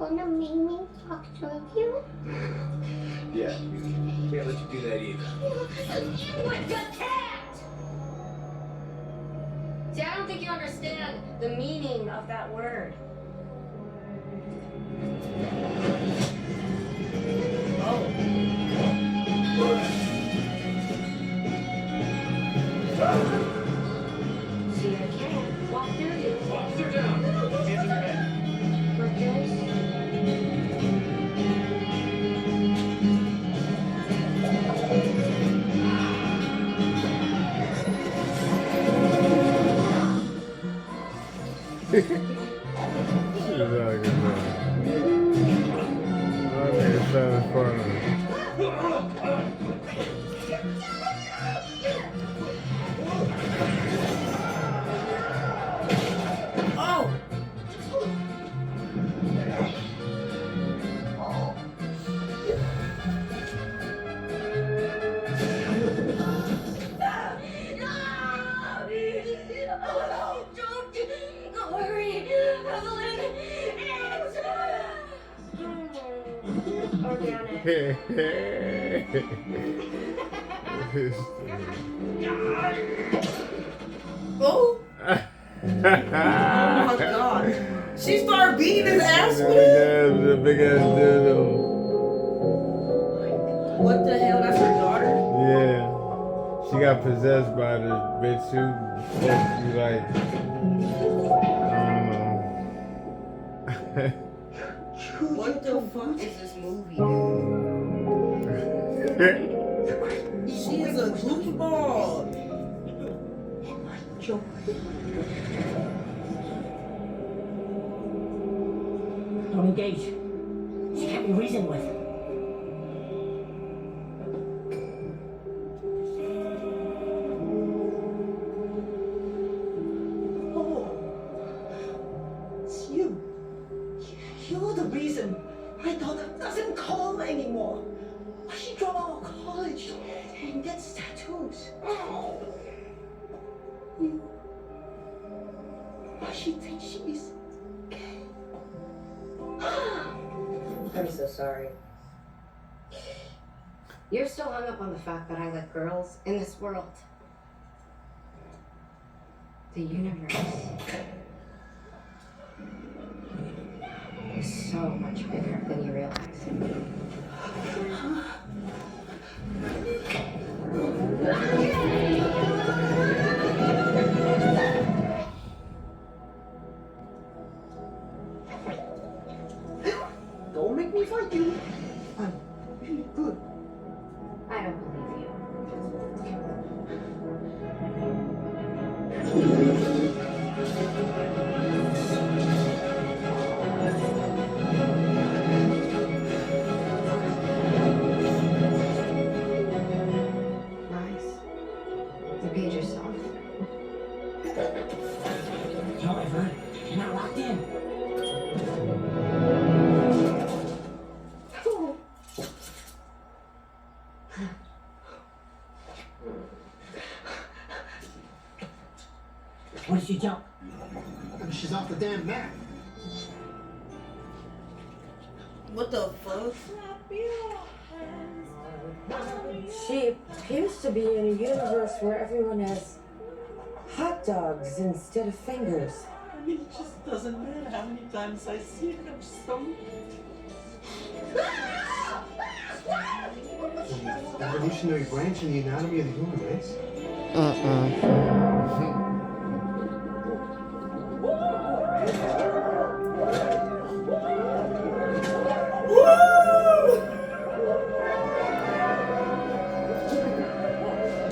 gonna make me talk to you? Yeah. Can't let you do that either. You with the cat! See, I don't think you understand the meaning of that word. See, I can't walk through you. Officer down. Hands in your head. Like this. She's not good. Okay, it's not as funny. Oh! Don't worry, Evelyn. It's organic. Oh! Oh my god. She started beating his ass with it? Yeah, the big ass dildo. What the hell? That's her daughter? Yeah. She got possessed by the bitch who supposed to be like, I don't know. What the fuck is this movie, dude? She is a goofball. Don't engage. She can't be reasoned with. It's you. You're the reason my daughter doesn't call anymore. Why she dropped out of college and gets tattoos. You. Why she thinks she's gay. I'm so sorry. You're still hung up on the fact that I like girls in this world. The universe is so much bigger than you realize. Don't make me fight you. I'm really good. I don't believe you. Nice. You paid yourself. However, you're not locked in. What did you jump? She's off the damn map. What the fuck? She appears to be in a universe where everyone has hot dogs instead of fingers. I mean, it just doesn't matter how many times I see it. I'm so. Evolutionary branch in the anatomy of the human race. A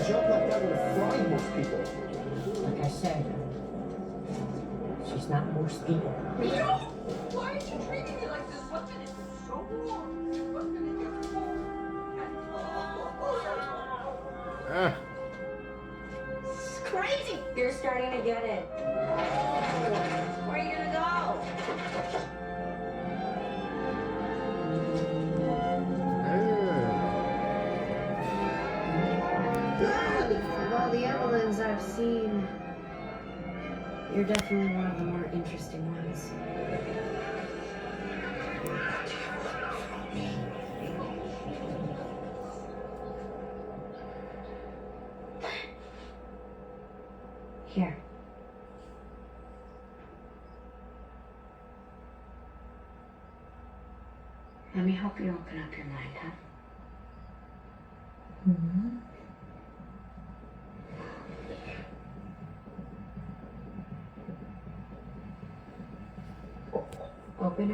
jump like that would have fried most people. Like I said, she's not most people. Why are you treating me like this? What did it so wrong? What did it do wrong? Ah. It's crazy. You're starting to get it. Where are you gonna go? Of all the Evelyns I've seen, you're definitely one of the more interesting ones. Here. Let me help you open up your mind, huh? Open up.